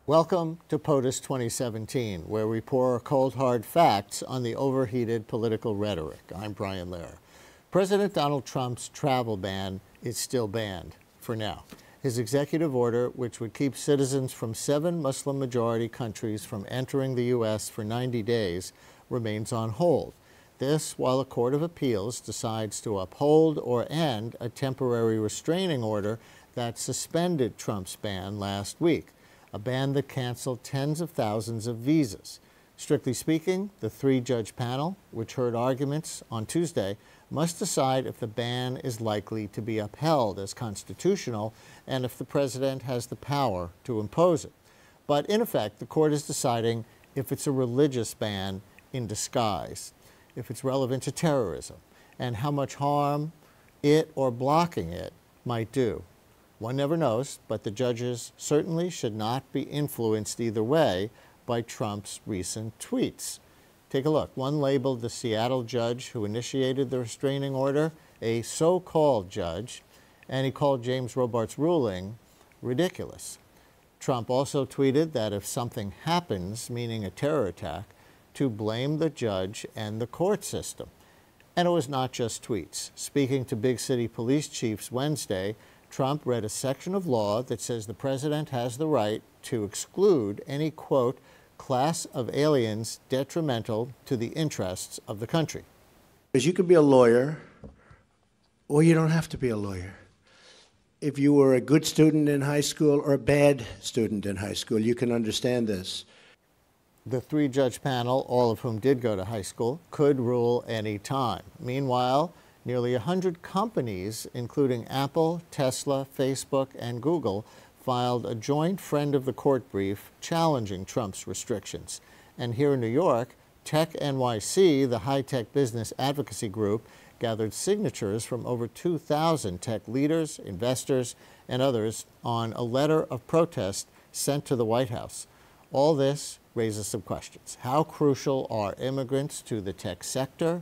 Welcome to POTUS 2017, where we pour cold hard facts on the overheated political rhetoric. I'm Brian Lehrer. President Donald Trump's travel ban is still banned, for now. His executive order, which would keep citizens from 7 Muslim-majority countries from entering the U.S. for 90 days, remains on hold. This while a court of appeals decides to uphold or end a temporary restraining order that suspended Trump's ban last week, a ban that canceled tens of thousands of visas. Strictly speaking, the 3-judge panel, which heard arguments on Tuesday, must decide if the ban is likely to be upheld as constitutional and if the president has the power to impose it. But in effect, the court is deciding if it's a religious ban in disguise, if it's relevant to terrorism, and how much harm it or blocking it might do. One never knows, but the judges certainly should not be influenced either way by Trump's recent tweets. Take a look. One labeled the Seattle judge who initiated the restraining order a so-called judge, and he called James Robart's ruling ridiculous. Trump also tweeted that if something happens, meaning a terror attack, to blame the judge and the court system. And it was not just tweets. Speaking to big city police chiefs Wednesday, Trump read a section of law that says the president has the right to exclude any, quote, class of aliens detrimental to the interests of the country. Because you could be a lawyer, or you don't have to be a lawyer. If you were a good student in high school or a bad student in high school, you can understand this. The 3-judge panel, all of whom did go to high school, could rule any time. Meanwhile, nearly 100 companies, including Apple, Tesla, Facebook, and Google, filed a joint friend of the court brief challenging Trump's restrictions. And here in New York, Tech NYC, the high-tech business advocacy group, gathered signatures from over 2,000 tech leaders, investors, and others on a letter of protest sent to the White House. All this raises some questions. How crucial are immigrants to the tech sector?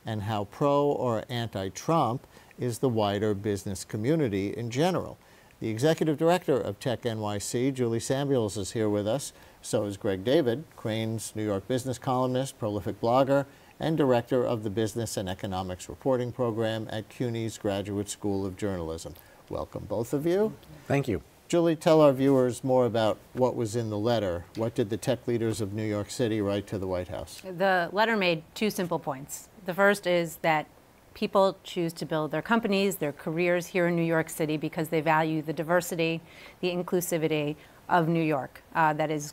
And how pro or anti-Trump is the wider business community in general? The executive director of Tech NYC, Julie Samuels, is here with us. So is Greg David, Crane's New York business columnist, prolific blogger, and director of the Business and Economics Reporting Program at CUNY's Graduate School of Journalism. Welcome, both of you. Thank you. Julie, tell our viewers more about what was in the letter. What did the tech leaders of New York City write to the White House? The letter made 2 simple points. The first is that people choose to build their companies, their careers here in New York City because they value the diversity, the inclusivity of New York. That is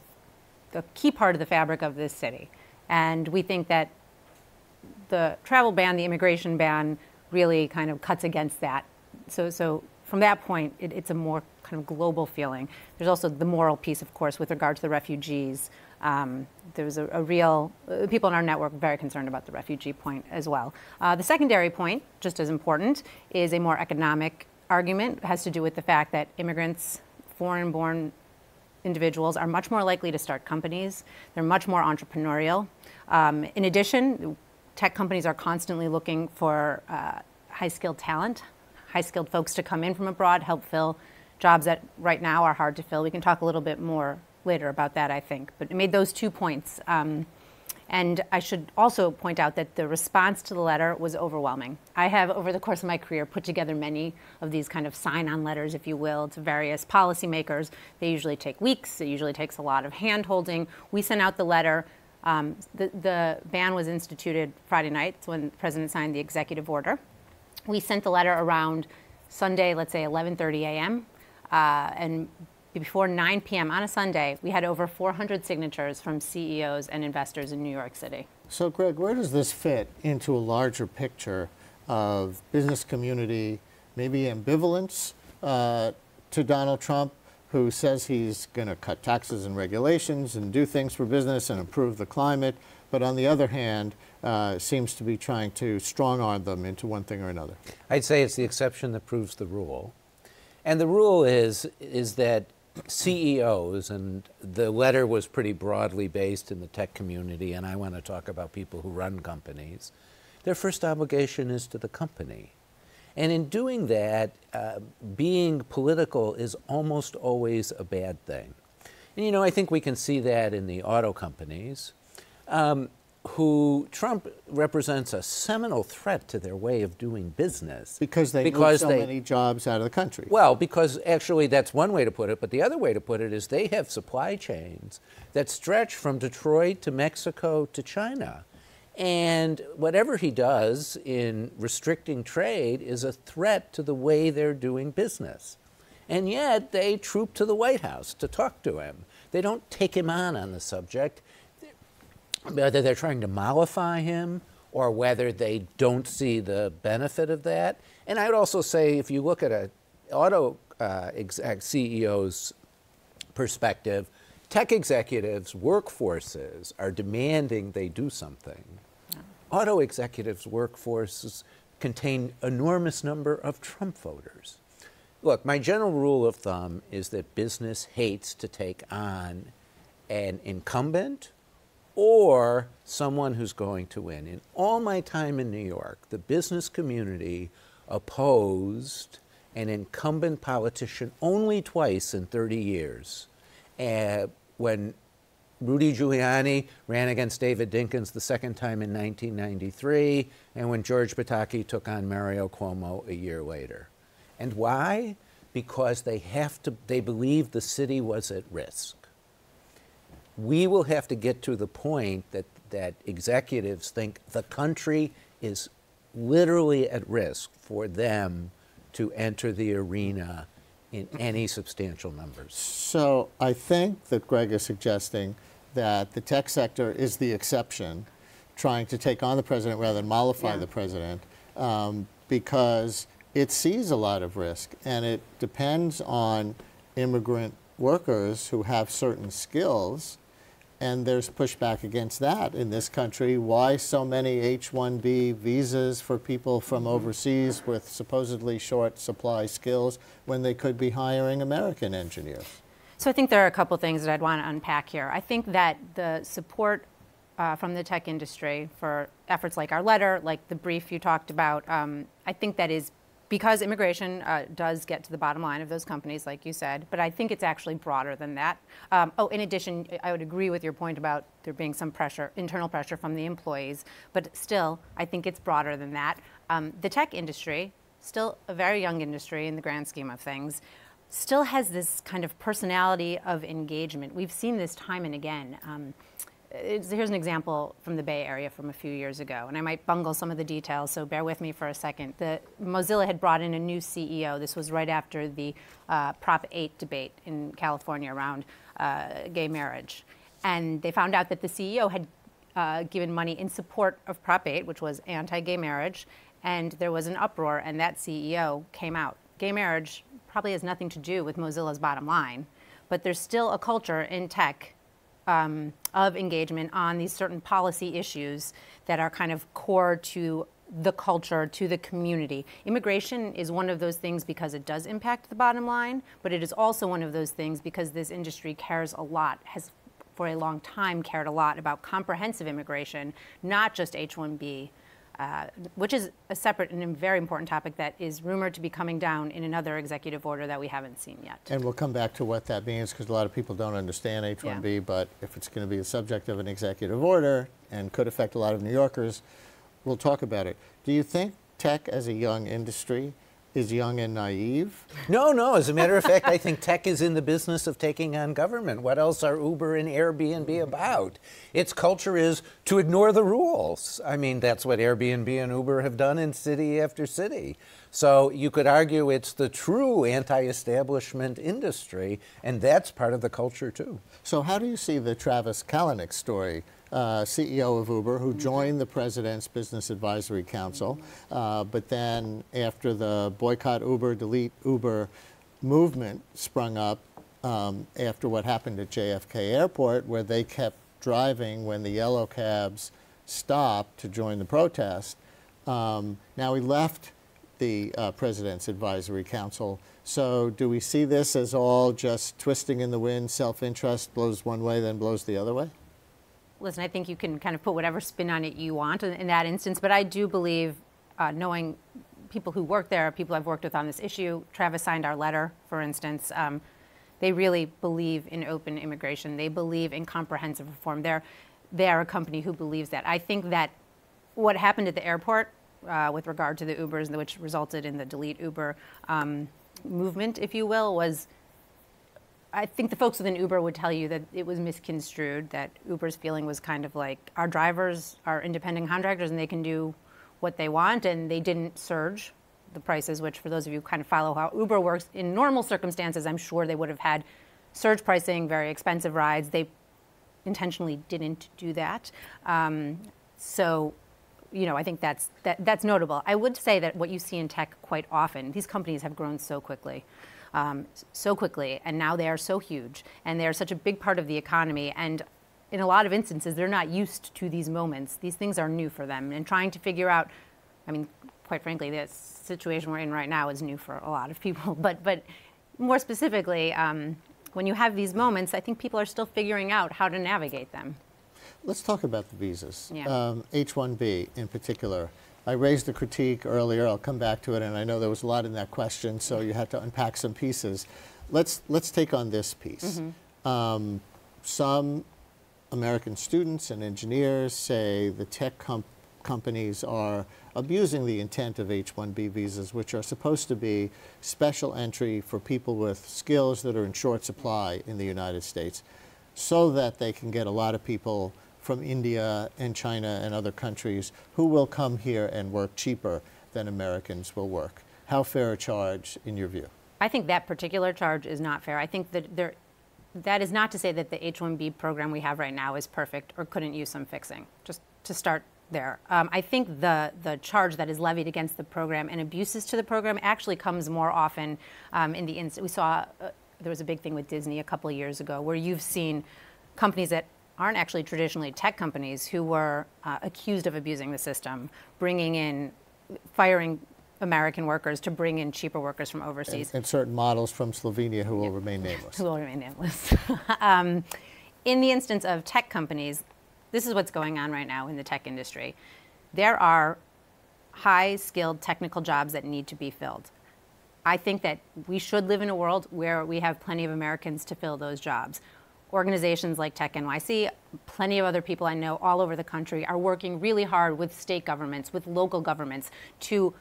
a key part of the fabric of this city. And we think that the travel ban, the immigration ban, really kind of cuts against that. So from that point, it's a more kind of global feeling. There's also the moral piece, of course, with regard to the refugees. There's a real, people in our network very concerned about the refugee point as well. The secondary point, just as important, is a more economic argument. It has to do with the fact that immigrants, foreign-born individuals, are much more likely to start companies. They're much more entrepreneurial. In addition, tech companies are constantly looking for high-skilled talent, high-skilled folks to come in from abroad, help fill jobs that right now are hard to fill. We can talk a little bit more later about that, I think. But it made those 2 points. And I should also point out that the response to the letter was overwhelming. I have, over the course of my career, put together many of these kind of sign-on letters, if you will, to various policymakers. They usually take weeks. It usually takes a lot of hand-holding. We sent out the letter. The ban was instituted Friday night. It's when the president signed the executive order. We sent the letter around Sunday, let's say 11:30 a.m. And before 9 p.m. on a Sunday, we had over 400 signatures from CEOs and investors in New York City. So, Greg, where does this fit into a larger picture of business community, maybe ambivalence to Donald Trump, who says he's going to cut taxes and regulations and do things for business and improve the climate, but on the other hand, seems to be trying to strong-arm them into one thing or another? I'd say it's the exception that proves the rule. And the rule is that CEOs, and the letter was pretty broadly based in the tech community, and I want to talk about people who run companies, their first obligation is to the company. And in doing that, being political is almost always a bad thing. And, you know, I think we can see that in the auto companies, who Trump represents a seminal threat to their way of doing business. Because they move so many jobs out of the country. Well, because actually that's one way to put it, but the other way to put it is they have supply chains that stretch from Detroit to Mexico to China. And whatever he does in restricting trade is a threat to the way they're doing business. And yet they troop to the White House to talk to him. They don't take him on the subject. Whether they're trying to mollify him or whether they don't see the benefit of that. And I would also say, if you look at an auto CEO's perspective, tech executives' workforces are demanding they do something. Yeah. Auto executives' workforces contain enormous number of Trump voters. Look, my general rule of thumb is that business hates to take on an incumbent or someone who's going to win. In all my time in New York, the business community opposed an incumbent politician only twice in 30 years. When Rudy Giuliani ran against David Dinkins the second time in 1993, and when George Pataki took on Mario Cuomo a year later. And why? Because they believed the city was at risk. We will have to get to the point that executives think the country is literally at risk for them to enter the arena in any substantial numbers. So I think that Greg is suggesting that the tech sector is the exception, trying to take on the president rather than mollify the president, because it sees a lot of risk, and it depends on immigrant workers who have certain skills. And there's pushback against that in this country. Why so many H-1B visas for people from overseas with supposedly short supply skills when they could be hiring American engineers? So I think there are a couple things that I'd want to unpack here. I think that the support from the tech industry for efforts like our letter, like the brief you talked about, I think that is because immigration does get to the bottom line of those companies, like you said, but I think it's actually broader than that. In addition, I would agree with your point about there being some pressure, internal pressure from the employees, but still, I think it's broader than that. The tech industry, still a very young industry in the grand scheme of things, still has this kind of personality of engagement. We've seen this time and again. Here's an example from the Bay Area from a few years ago, and I might bungle some of the details, so bear with me for a second. Mozilla had brought in a new CEO. This was right after the Prop 8 debate in California around gay marriage. And they found out that the CEO had given money in support of Prop 8, which was anti-gay marriage, and there was an uproar, and that CEO came out. Gay marriage probably has nothing to do with Mozilla's bottom line, but there's still a culture in tech of engagement on these certain policy issues that are kind of core to the culture, to the community. Immigration is one of those things because it does impact the bottom line, but it is also one of those things because this industry cares a lot, has for a long time cared a lot about comprehensive immigration, not just H-1B, which is a separate and a very important topic that is rumored to be coming down in another executive order that we haven't seen yet. And we'll come back to what that means because a lot of people don't understand H-1B, but if it's going to be the subject of an executive order and could affect a lot of New Yorkers, we'll talk about it. Do you think tech as a young industry is young and naive? No. As a matter of fact, I think tech is in the business of taking on government. What else are Uber and Airbnb about? Its culture is to ignore the rules. I mean, that's what Airbnb and Uber have done in city after city. So you could argue it's the true anti-establishment industry, and that's part of the culture too. So how do you see the Travis Kalanick story? CEO of Uber, who joined the President's Business Advisory Council, but then after the boycott Uber, delete Uber movement sprung up after what happened at JFK Airport, where they kept driving when the yellow cabs stopped to join the protest. Now he left the President's Advisory Council. So do we see this as all just twisting in the wind, self-interest, blows one way, then blows the other way? Listen, I think you can kind of put whatever spin on it you want in that instance, but I do believe, knowing people who work there, people I've worked with on this issue, Travis signed our letter, for instance, They really believe in open immigration. They believe in comprehensive reform. They are a company who believes that. I think that what happened at the airport with regard to the Ubers, which resulted in the delete Uber movement, if you will, was, I think the folks within Uber would tell you that it was misconstrued, that Uber's feeling was kind of like, our drivers are independent contractors and they can do what they want, and they didn't surge the prices, which for those of you who kind of follow how Uber works, in normal circumstances, I'm sure they would have had surge pricing, very expensive rides. They intentionally didn't do that. So, you know, I think that's notable. I would say that what you see in tech quite often, these companies have grown so quickly, and now they are so huge, and they are such a big part of the economy, and in a lot of instances, they're not used to these moments. These things are new for them, and trying to figure out, I mean, quite frankly, the situation we're in right now is new for a lot of people, but more specifically, when you have these moments, I think people are still figuring out how to navigate them. Let's talk about the visas. Yeah. H-1B in particular. I raised a critique earlier. I'll come back to it, and I know there was a lot in that question, so you had to unpack some pieces. Let's take on this piece. Mm-hmm. Some American students and engineers say the tech companies are abusing the intent of H-1B visas, which are supposed to be special entry for people with skills that are in short supply in the United States, so that they can get a lot of people from India and China and other countries who will come here and work cheaper than Americans will work. How fair a charge in your view? I think that particular charge is not fair. I think that that is not to say that the H-1B program we have right now is perfect or couldn't use some fixing, just to start there. I think the charge that is levied against the program and abuses to the program actually comes more often in the instant. We saw there was a big thing with Disney a couple of years ago where you've seen companies that aren't actually traditionally tech companies who were accused of abusing the system, firing American workers to bring in cheaper workers from overseas. And certain models from Slovenia who will remain nameless. Who will remain nameless. In the instance of tech companies, this is what's going on right now in the tech industry. There are high-skilled technical jobs that need to be filled. I think that we should live in a world where we have plenty of Americans to fill those jobs. Organizations like Tech NYC, plenty of other people I know all over the country are working really hard with state governments, with local governments to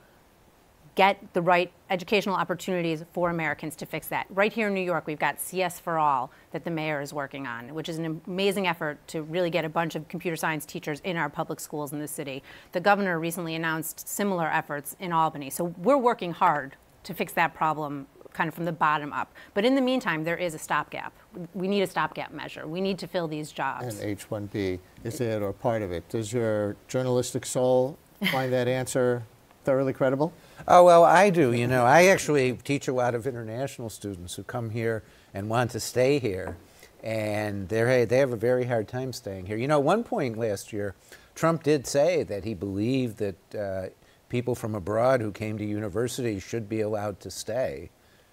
get the right educational opportunities for Americans to fix that. Right here in New York, we've got CS for All that the mayor is working on, which is an amazing effort to really get a bunch of computer science teachers in our public schools in the city. The governor recently announced similar efforts in Albany. So we're working hard to fix that problem kind of from the bottom up. But in the meantime, there is a stopgap. We need a stopgap measure. We need to fill these jobs. And H-1B, is it or part of it? Does your journalistic soul find that answer thoroughly credible? Oh, well, I do. You know, I actually teach a lot of international students who come here and want to stay here, and they have a very hard time staying here. You know, at one point last year, Trump did say that he believed that people from abroad who came to universities should be allowed to stay.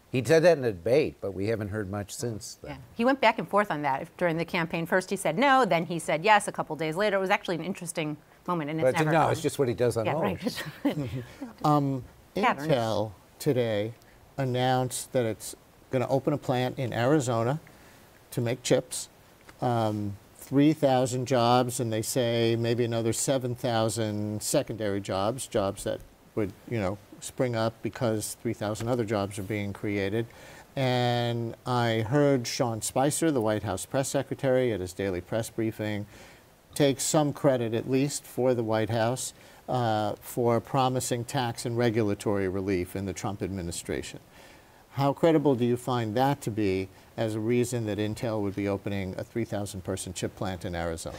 He said that in a debate, but we haven't heard much since then. Yeah. He went back and forth on that during the campaign. First he said no, then he said yes a couple days later. It was actually an interesting moment, and it's never no, gone. it's just what he does on Yeah, O's. right. Intel today announced that it's going to open a plant in Arizona to make chips. 3,000 jobs, and they say maybe another 7,000 secondary jobs that would, you know, spring up because 3,000 other jobs are being created. And I heard Sean Spicer, the White House press secretary, at his daily press briefing, take some credit, at least, for the White House for promising tax and regulatory relief in the Trump administration. How credible do you find that to be as a reason that Intel would be opening a 3,000-person chip plant in Arizona?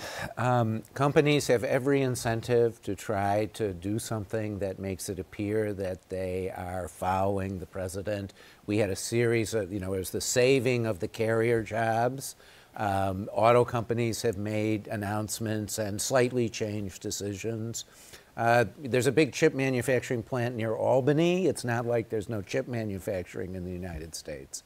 Companies have every incentive to try to do something that makes it appear that they are following the president. We had a series of, you know, it was the saving of the carrier jobs. Auto companies have made announcements and slightly changed decisions. There's a big chip manufacturing plant near Albany. It's not like there's no chip manufacturing in the United States.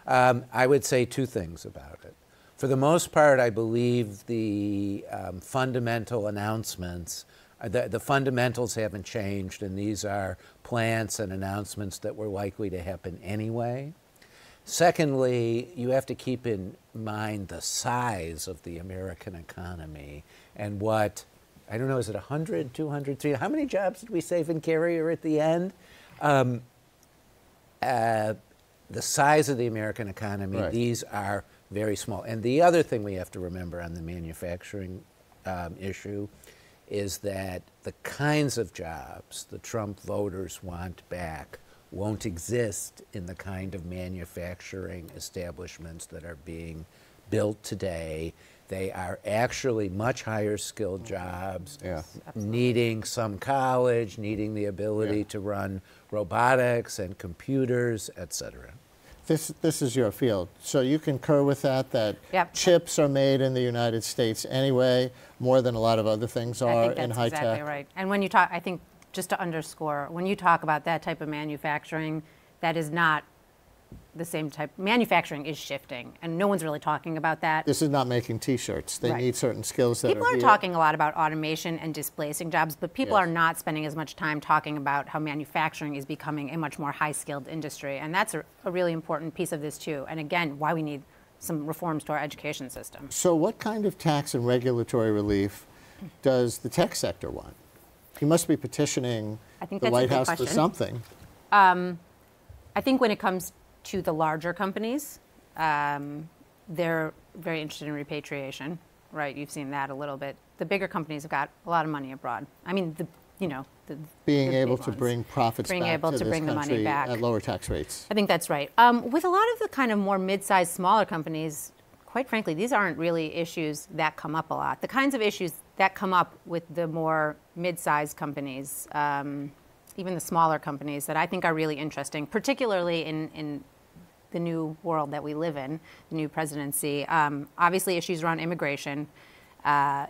I would say two things about it. For the most part, I believe the fundamental announcements, the fundamentals haven't changed, and these are plans and announcements that were likely to happen anyway. Secondly, you have to keep in mind the size of the American economy and what, I don't know, is it 100, 200, 300? How many jobs did we save in Carrier at the end? The size of the American economy, Right. these are very small. And the other thing we have to remember on the manufacturing issue is that the kinds of jobs the Trump voters want back won't exist in the kind of manufacturing establishments that are being built today. They are actually much higher skilled jobs, Yeah. needing some college, needing the ability Yeah. to run robotics and computers, et cetera. This is your field. So you concur with that Yep. chips are made in the United States anyway, more than a lot of other things I are think in that's high exactly tech. right. And when you talk, I think, just to underscore, when you talk about that type of manufacturing, that is not the same type. Manufacturing is shifting, and no one's really talking about that. This is not making T-shirts. They Right. need certain skills that People are are here. talking a lot about automation and displacing jobs, but people Yes. are not spending as much time talking about how manufacturing is becoming a much more high-skilled industry, and that's a really important piece of this too. And again, why we need some reforms to our education system. So what kind of tax and regulatory relief does the tech sector want? You must be petitioning I think the that's a White good House for question. something. I think when it comes to the larger companies, they're very interested in repatriation, right? You've seen that a little bit. The bigger companies have got a lot of money abroad. I mean, the Being the able big to ones. bring profits Being back able to to this bring the money country back. at lower tax rates. I think that's right. With a lot of the kind of more mid-sized, smaller companies, quite frankly, these aren't really issues that come up a lot. The kinds of issues that come up with the more mid-sized companies, even the smaller companies, that I think are really interesting, particularly in the new world that we live in, the new presidency. Obviously, issues around immigration,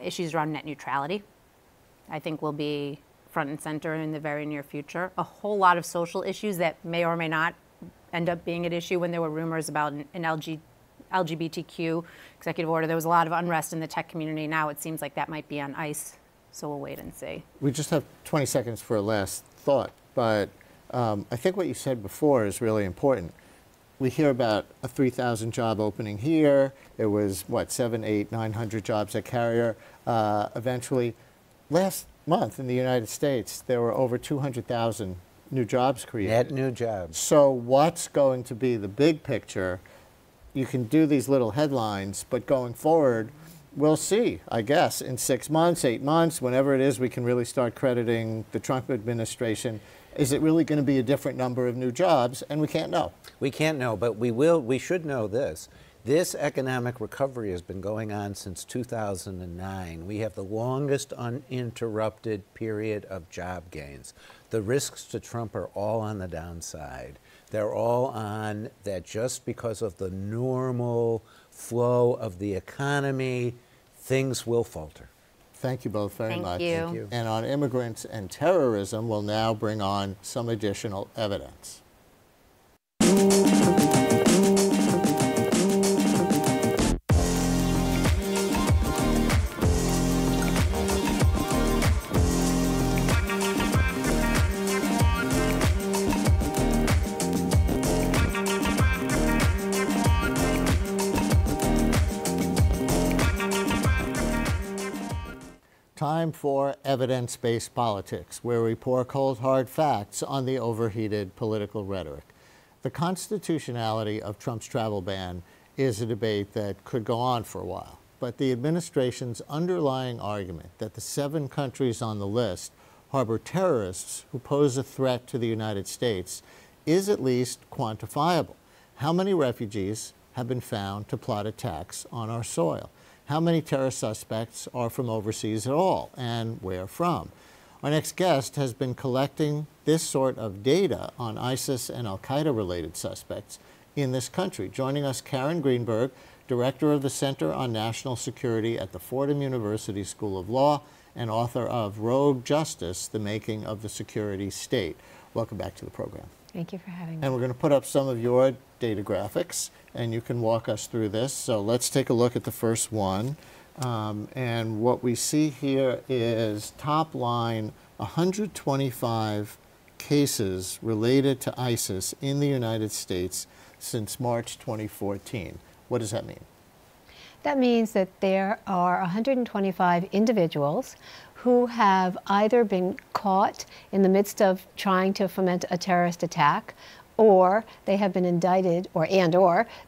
issues around net neutrality, I think will be front and center in the very near future. A whole lot of social issues that may or may not end up being at issue. When there were rumors about an LGBTQ executive order, there was a lot of unrest in the tech community. Now it seems like that might be on ice, so we'll wait and see. We just have 20 seconds for a last thought, but I think what you said before is really important. We hear about a 3,000 job opening here. It was, what, 700, 800, 900 jobs at Carrier. Eventually, last month in the United States, there were over 200,000 new jobs created. Net new jobs. So what's going to be the big picture? You can do these little headlines, but going forward, we'll see, I guess, in 6 months, 8 months, whenever it is we can really start crediting the Trump administration. Is it really going to be a different number of new jobs? And we can't know. We can't know, but we should know this. This economic recovery has been going on since 2009. We have the longest uninterrupted period of job gains. The risks to Trump are all on the downside. They're all on that just because of the normal flow of the economy, things will falter. Thank you both very Thank much. you. Thank you. And on immigrants and terrorism, we'll now bring on some additional evidence. Time for evidence-based politics, where we pour cold, hard facts on the overheated political rhetoric. The constitutionality of Trump's travel ban is a debate that could go on for a while, but the administration's underlying argument that the 7 countries on the list harbor terrorists who pose a threat to the United States is at least quantifiable. How many refugees have been found to plot attacks on our soil? How many terror suspects are from overseas at all, and where from? Our next guest has been collecting this sort of data on ISIS and al-Qaeda-related suspects in this country. Joining us, Karen Greenberg, director of the Center on National Security at the Fordham University School of Law and author of Rogue Justice, The Making of the Security State. Welcome back to the program. Thank you for having me. And we're going to put up some of your data graphics, and you can walk us through this. So let's take a look at the first one. And what we see here is top line 125 cases related to ISIS in the United States since March 2014. What does that mean? That means that there are 125 individuals who have either been caught in the midst of trying to foment a terrorist attack, or they have been indicted, or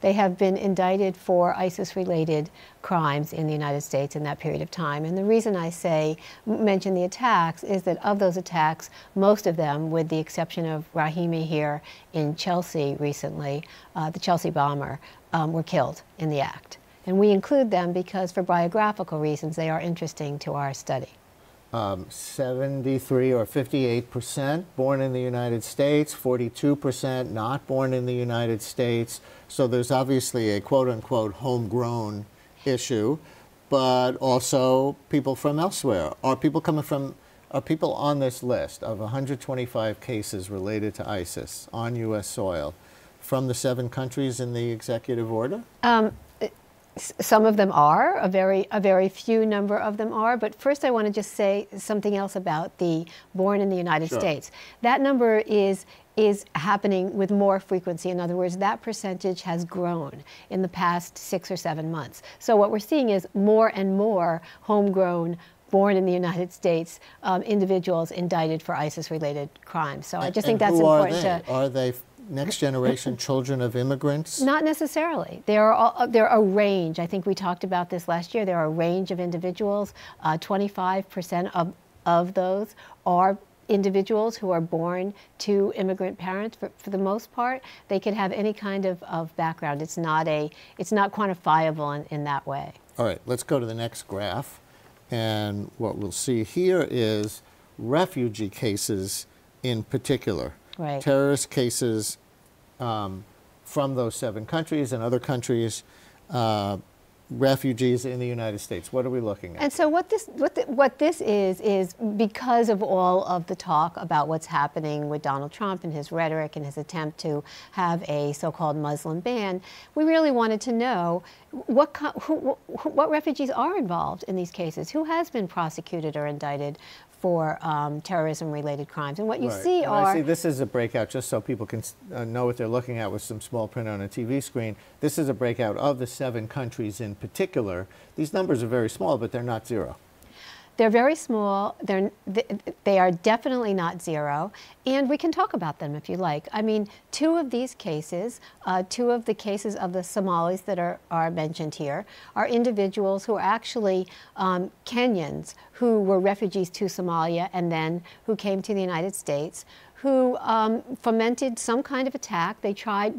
they have been indicted for ISIS-related crimes in the United States in that period of time. And the reason I mention the attacks is that of those attacks, most of them, with the exception of Rahimi here in Chelsea recently, the Chelsea bomber, were killed in the act. And we include them because, for biographical reasons, they are interesting to our study. 73 or 58% born in the United States, 42% not born in the United States. So there's obviously a quote-unquote homegrown issue, but also people from elsewhere. Are people on this list of 125 cases related to ISIS on U.S. soil from the 7 countries in the executive order? Some of them are, a very few number of them are, but first I want to just say something else about the born in the United States. That number is happening with more frequency. In other words, that percentage has grown in the past 6 or 7 months. So what we're seeing is more and more homegrown, born in the United States individuals indicted for ISIS-related crimes. So I just think that's important to... Are they next generation children of immigrants? Not necessarily. There are a range. I think we talked about this last year. There are a range of individuals. 25% of those are individuals who are born to immigrant parents. For the most part, they could have any kind of background. It's not quantifiable in that way. All right, let's go to the next graph. And what we'll see here is refugee cases in particular. Right. Terrorist cases from those 7 countries and other countries, refugees in the United States. What are we looking at? And so what this is because of all of the talk about what's happening with Donald Trump and his rhetoric and his attempt to have a so-called Muslim ban, we really wanted to know what refugees are involved in these cases, who has been prosecuted or indicted for terrorism-related crimes. And what you see are... I see this is a breakout, just so people can know what they're looking at with some small print on a TV screen. This is a breakout of the 7 countries in particular. These numbers are very small, but they're not zero. They're very small. They are definitely not zero, and we can talk about them if you like. I mean, 2 of these cases, 2 of the cases of the Somalis that are mentioned here, are individuals who are actually Kenyans who were refugees to Somalia and then who came to the United States, who fomented some kind of attack. They tried,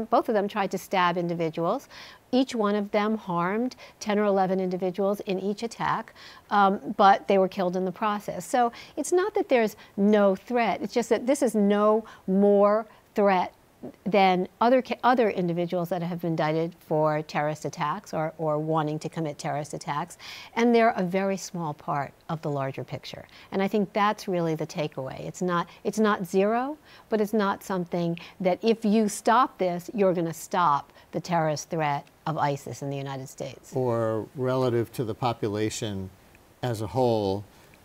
both of them tried to stab individuals. Each one of them harmed 10 or 11 individuals in each attack, but they were killed in the process. So it's not that there's no threat, it's just that this is no more threat than other individuals that have been indicted for terrorist attacks or wanting to commit terrorist attacks, and they're a very small part of the larger picture. And I think that's really the takeaway. It's not zero, but it's not something that if you stop this, you're going to stop the terrorist threat of ISIS in the United States. Or relative to the population as a whole,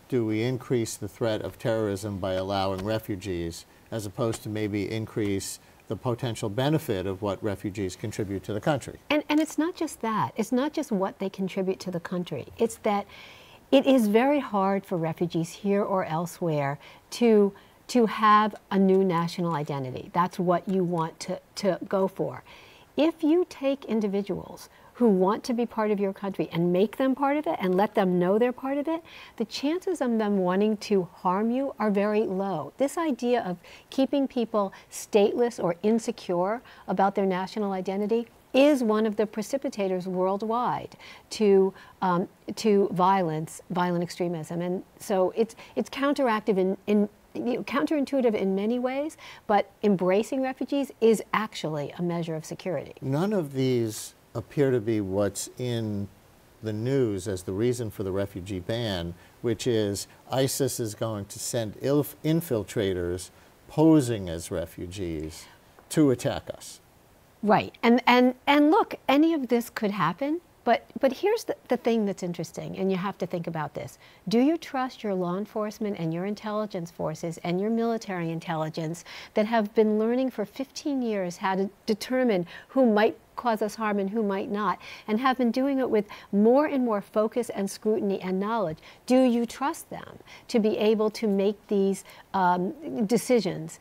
do we increase the threat of terrorism by allowing refugees, as opposed to maybe increase the potential benefit of what refugees contribute to the country? And it's not just that. It's not just what they contribute to the country. It's that it is very hard for refugees here or elsewhere to have a new national identity. That's what you want to go for. If you take individuals who want to be part of your country and make them part of it and let them know they're part of it, the chances of them wanting to harm you are very low. This idea of keeping people stateless or insecure about their national identity is one of the precipitators worldwide to violent extremism. And so it's counterintuitive in many ways, but embracing refugees is actually a measure of security. None of these appear to be what's in the news as the reason for the refugee ban, which is ISIS is going to send infiltrators posing as refugees to attack us. Right. And look, any of this could happen, But here's the thing that's interesting, and you have to think about this. Do you trust your law enforcement and your intelligence forces and your military intelligence that have been learning for 15 years how to determine who might cause us harm and who might not, and have been doing it with more and more focus and scrutiny and knowledge? Do you trust them to be able to make these decisions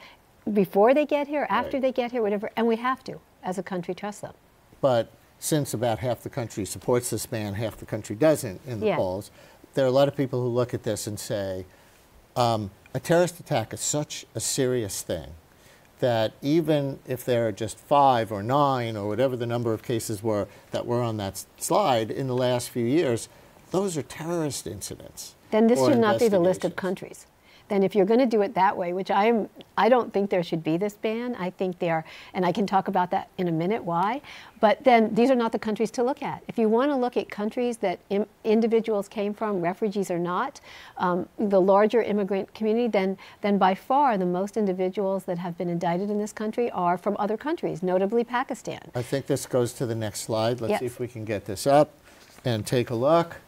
before they get here, after they get here, whatever? And we have to, as a country, trust them. But since about half the country supports this ban, half the country doesn't in the polls, there are a lot of people who look at this and say, a terrorist attack is such a serious thing that even if there are just 5 or 9 or whatever the number of cases were that were on that slide in the last few years, those are terrorist incidents. Then this should not be the list of countries. Then if you're going to do it that way, which I don't think there should be this ban. I think there, and I can talk about that in a minute why, but then these are not the countries to look at. If you want to look at countries that individuals came from, refugees or not, the larger immigrant community, then by far the most individuals that have been indicted in this country are from other countries, notably Pakistan. I think this goes to the next slide. Let's see if we can get this up and take a look.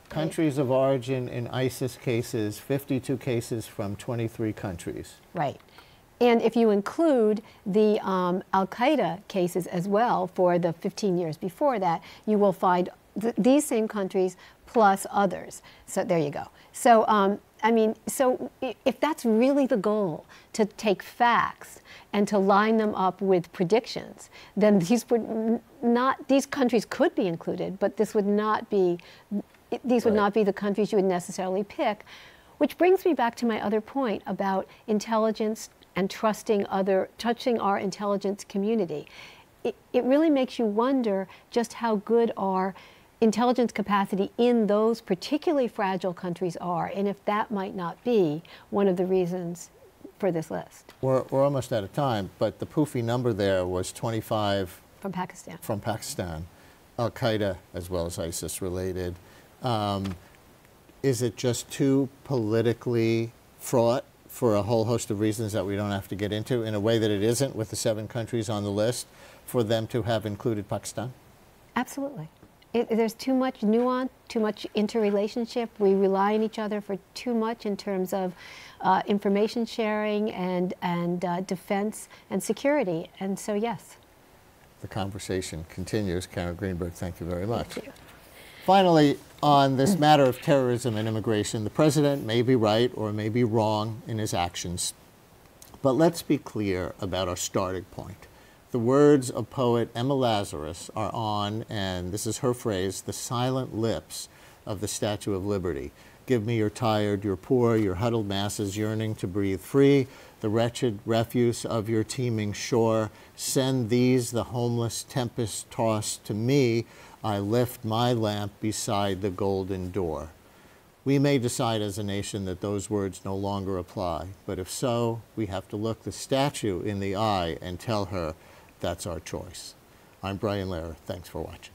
Countries of origin in ISIS cases, 52 cases from 23 countries. Right. And if you include the Al-Qaeda cases as well for the 15 years before that, you will find these same countries plus others. So there you go. So, I mean, so if that's really the goal, to take facts and to line them up with predictions, then these countries could be included, but this would not be these would not be the countries you would necessarily pick, which brings me back to my other point about intelligence and touching our intelligence community. It really makes you wonder just how good our intelligence capacity in those particularly fragile countries are, and if that might not be one of the reasons for this list. We're almost out of time, but the poofy number there was 25 from Pakistan. From Pakistan, Al-Qaeda as well as ISIS related. Is it just too politically fraught for a whole host of reasons that we don't have to get into in a way that it isn't with the 7 countries on the list for them to have included Pakistan? Absolutely. There's too much nuance, too much interrelationship. We rely on each other for too much in terms of information sharing and defense and security. And so, yes. The conversation continues. Karen Greenberg, thank you very much. Thank you. Finally, on this matter of terrorism and immigration, the president may be right or may be wrong in his actions. But let's be clear about our starting point. The words of poet Emma Lazarus are on, and this is her phrase, the silent lips of the Statue of Liberty. Give me your tired, your poor, your huddled masses yearning to breathe free, the wretched refuse of your teeming shore. Send these, the homeless tempest tossed to me. I lift my lamp beside the golden door. We may decide as a nation that those words no longer apply, but if so, we have to look the statue in the eye and tell her that's our choice. I'm Brian Lehrer. Thanks for watching.